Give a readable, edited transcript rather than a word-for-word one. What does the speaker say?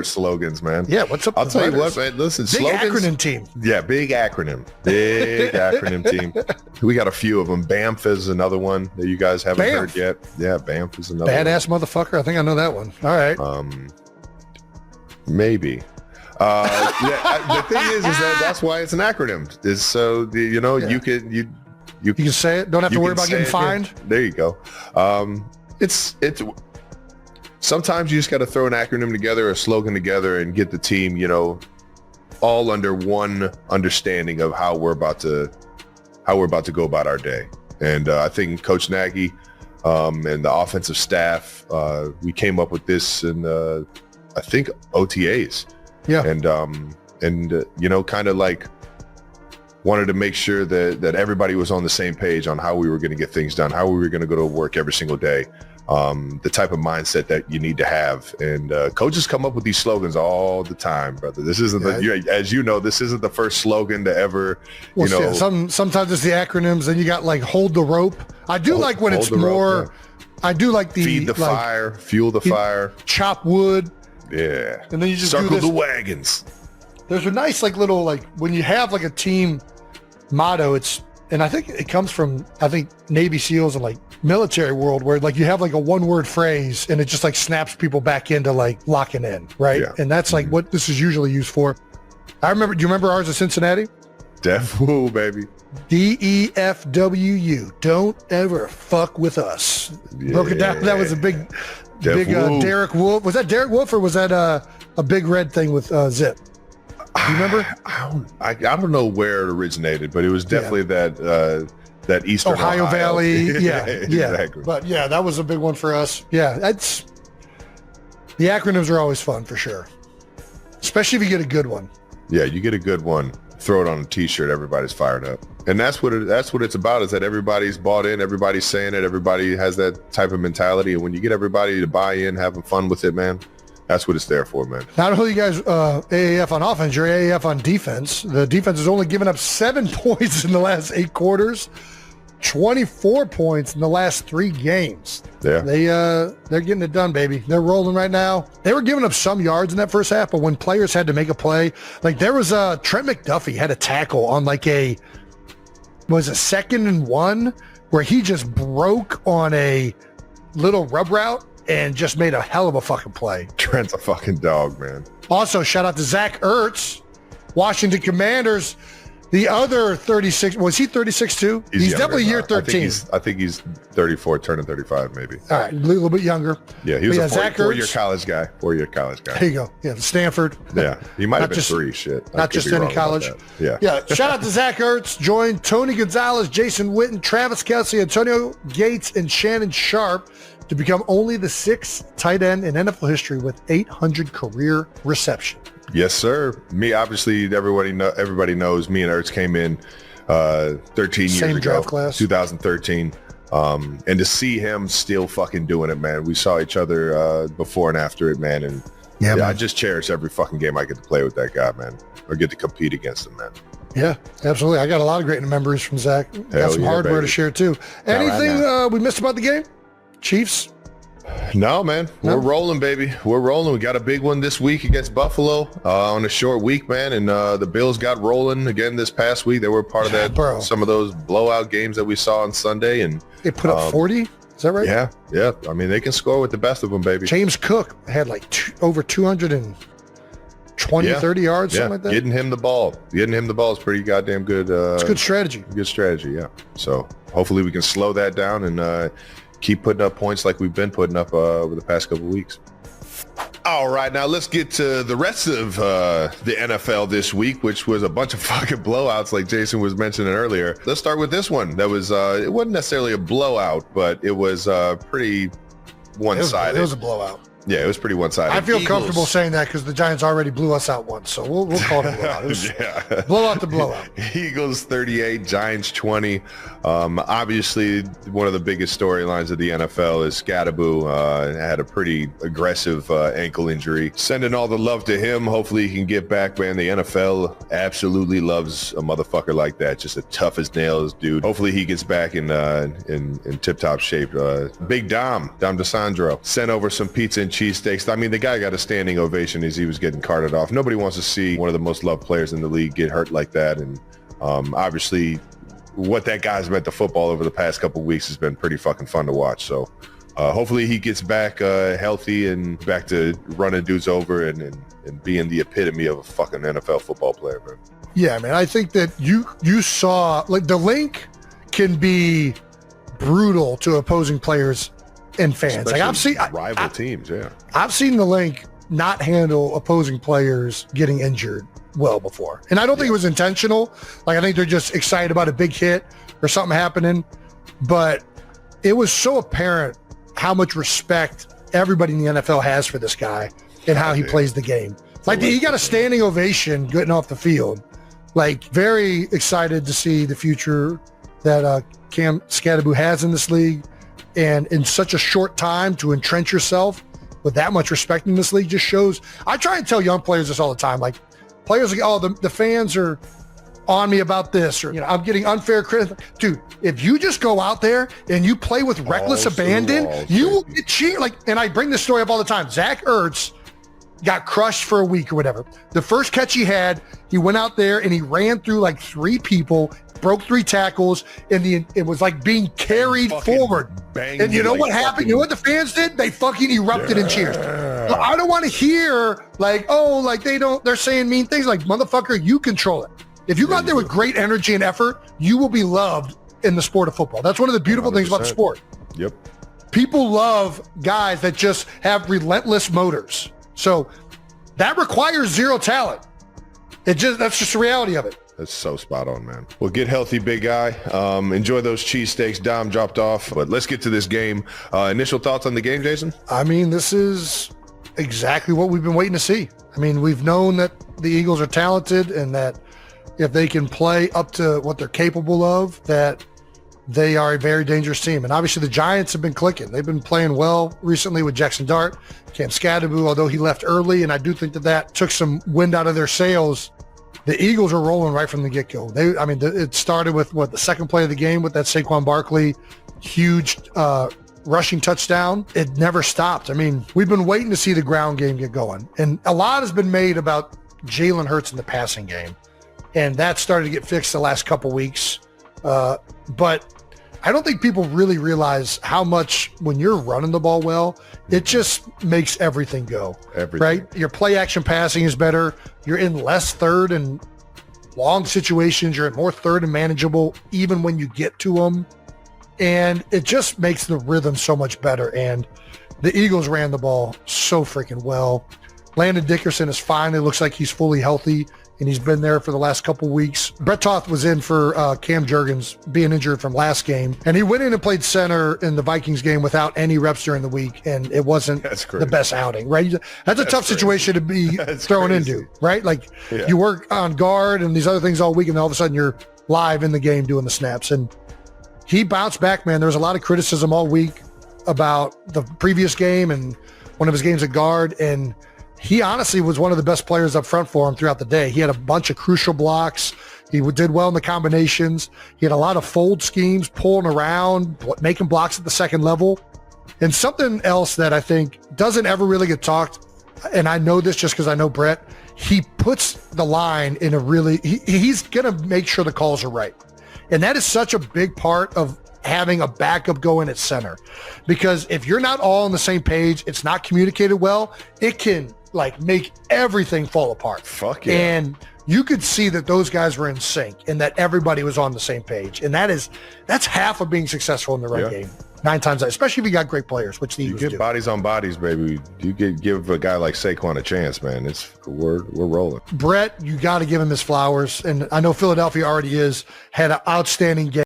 their slogans, man. Yeah, what's up? I'll tell you what, man. Listen, big slogans. acronym team. Yeah, big acronym team. We got a few of them. BAMF is another one that you guys haven't heard yet. Yeah, BAMF is another badass motherfucker. I think I know that one. All right. Maybe. The thing is that's why it's an acronym. Is so you can say it. Don't have to worry about getting fined. There you go. It's sometimes you just got to throw an acronym together, a slogan together, and get the team, all under one understanding of how we're about to go about our day. And I think Coach Nagy and the offensive staff, we came up with this in I think OTAs. Yeah. And kind of like wanted to make sure that everybody was on the same page on how we were going to get things done, how we were going to go to work every single day, the type of mindset that you need to have. And coaches come up with these slogans all the time, brother. This isn't as you know, this isn't the first slogan to ever, sometimes it's the acronyms, and you got like hold the rope. I do like when it's more, rope, yeah. I do like the feed the fire, fuel the fire, chop wood. Yeah. And then you just circle the wagons. There's a nice little when you have a team motto, and I think it comes from Navy SEALs and military world where you have a one-word phrase and it just snaps people back into locking in, right? Yeah. And that's what this is usually used for. Do you remember ours at Cincinnati? DEFWU, baby. DEFWU. Don't ever fuck with us. Yeah. Broke it down. That was a big Derek Wolf. Was that Derek Wolf or was that a big red thing with Zip? Do you remember? I don't know where it originated, but it was definitely that Eastern Ohio Valley. Yeah, exactly. But yeah, that was a big one for us. Yeah, the acronyms are always fun for sure, especially if you get a good one. Yeah, you get a good one. Throw it on a T-shirt. Everybody's fired up, and that's what it's about. Is that everybody's bought in, everybody's saying it, everybody has that type of mentality, and when you get everybody to buy in, having fun with it, man, that's what it's there for, man. Not only you guys AAF on offense, you're AAF on defense. The defense has only given up 7 points in the last 8 quarters, 24 points in the last 3 games. Yeah, they're getting it done, baby. They're rolling right now. They were giving up some yards in that first half, but when players had to make a play, there was Trent McDuffie had a tackle on a 2nd and 1 where he just broke on a little rub route and just made a hell of a fucking play. Trent's a fucking dog, man. Also, shout out to Zach Ertz, Washington Commanders. The other 36, was he 36 too? He's definitely year 13. I think he's 34, turning 35 maybe. All right, a little bit younger. Yeah, he was a 4-year college guy. 4-year college guy. There you go. Yeah, Stanford. Yeah, he might have been 3. Shit. Not just any college. Yeah. Shout out to Zach Ertz. Joined Tony Gonzalez, Jason Witten, Travis Kelce, Antonio Gates, and Shannon Sharp to become only the 6th tight end in NFL history with 800 career reception. Yes, sir. Me, obviously, everybody knows me and Ertz came in 13 years ago. Same draft class. 2013. And to see him still fucking doing it, man. We saw each other before and after it, man. And man. I just cherish every fucking game I get to play with that guy, man. Or get to compete against him, man. Yeah, absolutely. I got a lot of great memories from Zach. Got some hardware to share, too. Anything we missed about the game? Chiefs? No, man. We're rolling, baby. We're rolling. We got a big one this week against Buffalo on a short week, man. And the Bills got rolling again this past week. They were part of that, some of those blowout games that we saw on Sunday. And they put up 40? Is that right? Yeah. I mean, they can score with the best of them, baby. James Cook had over 220, 30 yards, something like that. Getting him the ball is pretty goddamn good. It's good strategy. Good strategy, yeah. So hopefully we can slow that down and keep putting up points like we've been putting up over the past couple of weeks. All right, now let's get to the rest of the NFL this week, which was a bunch of fucking blowouts like Jason was mentioning earlier. Let's start with this one. That was, it wasn't necessarily a blowout, but it was pretty one-sided. It was a blowout. Yeah, it was pretty one-sided. I feel comfortable saying that because the Giants already blew us out once, so we'll call it a blowout. It was blowout to blowout. Eagles 38, Giants 20. Obviously, one of the biggest storylines of the NFL is Scadaboo had a pretty aggressive ankle injury. Sending all the love to him. Hopefully he can get back, man. The NFL absolutely loves a motherfucker like that. Just a tough as nails dude. Hopefully he gets back in tip-top shape. Big Dom DeSandro sent over some pizza and cheesesteaks. I mean, the guy got a standing ovation as he was getting carted off. Nobody wants to see one of the most loved players in the league get hurt like that. And obviously what that guy's meant to football over the past couple of weeks has been pretty fucking fun to watch. So hopefully he gets back healthy and back to running dudes over and being the epitome of a fucking NFL football player, man. Yeah, man. I think that you saw, like, the link can be brutal to opposing players and fans. Especially like I've seen rival teams. Yeah, I've seen the link not handle opposing players getting injured well before, and I don't think it was intentional. Like, I think they're just excited about a big hit or something happening, but it was so apparent how much respect everybody in the NFL has for this guy and how he plays the game. Like, he got a standing ovation getting off the field. Like, very excited to see the future that Cam Scadaboo has in this league, and in such a short time to entrench yourself with that much respect in this league just shows. I try and tell young players this all the time. Like, players like, oh, the fans are on me about this, or, I'm getting unfair criticism. Dude, if you just go out there and you play with reckless abandon, you will get cheered. Like, and I bring this story up all the time. Zach Ertz got crushed for a week or whatever. The first catch he had, he went out there and he ran through like 3 people, broke 3 tackles, and it was like being carried forward. And you know what happened? You know what the fans did? They fucking erupted in cheers. I don't want to hear like, oh, like they're saying mean things. Like, motherfucker, you control it. If you go out there with great energy and effort, you will be loved in the sport of football. That's one of the beautiful 100%. Things about the sport. Yep. People love guys that just have relentless motors. So that requires zero talent. That's just the reality of it. That's so spot on, man. Well, get healthy, big guy. Enjoy those cheesesteaks Dom dropped off. But let's get to this game. Initial thoughts on the game, Jason? I mean, this is exactly what we've been waiting to see. I mean, we've known that the Eagles are talented and that if they can play up to what they're capable of, that they are a very dangerous team. And obviously the Giants have been clicking. They've been playing well recently with Jackson Dart, Cam Scadaboo, although he left early, and I do think that took some wind out of their sails. The Eagles are rolling right from the get-go. It started with the second play of the game with that Saquon Barkley huge rushing touchdown. It never stopped. I mean, we've been waiting to see the ground game get going. And a lot has been made about Jalen Hurts in the passing game. And that started to get fixed the last couple weeks. But I don't think people really realize how much, when you're running the ball well, it just makes everything go. Right? Your play action passing is better. You're in less third and long situations. You're in more third and manageable, even when you get to them. And it just makes the rhythm so much better. And the Eagles ran the ball so freaking well. Landon Dickerson is finally looks like he's fully healthy, and he's been there for the last couple weeks. Brett Toth was in for Cam Jurgens being injured from last game, and he went in and played center in the Vikings game without any reps during the week, and it wasn't the best outing, right? That's a tough situation to be thrown into, right? Like, you work on guard and these other things all week, and all of a sudden you're live in the game doing the snaps. And he bounced back, man. There was a lot of criticism all week about the previous game and one of his games at guard, and he honestly was one of the best players up front for him throughout the day. He had a bunch of crucial blocks. He did well in the combinations. He had a lot of fold schemes, pulling around, making blocks at the second level. And something else that I think doesn't ever really get talked, and I know this just because I know Brett, he puts the line in a really, he's going to make sure the calls are right. And that is such a big part of having a backup going at center. Because if you're not all on the same page, it's not communicated well, it can make everything fall apart. Fuck yeah. And you could see that those guys were in sync and that everybody was on the same page. And that's half of being successful in the run game. 9 times out, especially if you got great players, which the Eagles do. You get bodies on bodies, baby. You give a guy like Saquon a chance, man. We're rolling. Brett, you got to give him his flowers. And I know Philadelphia already had an outstanding game.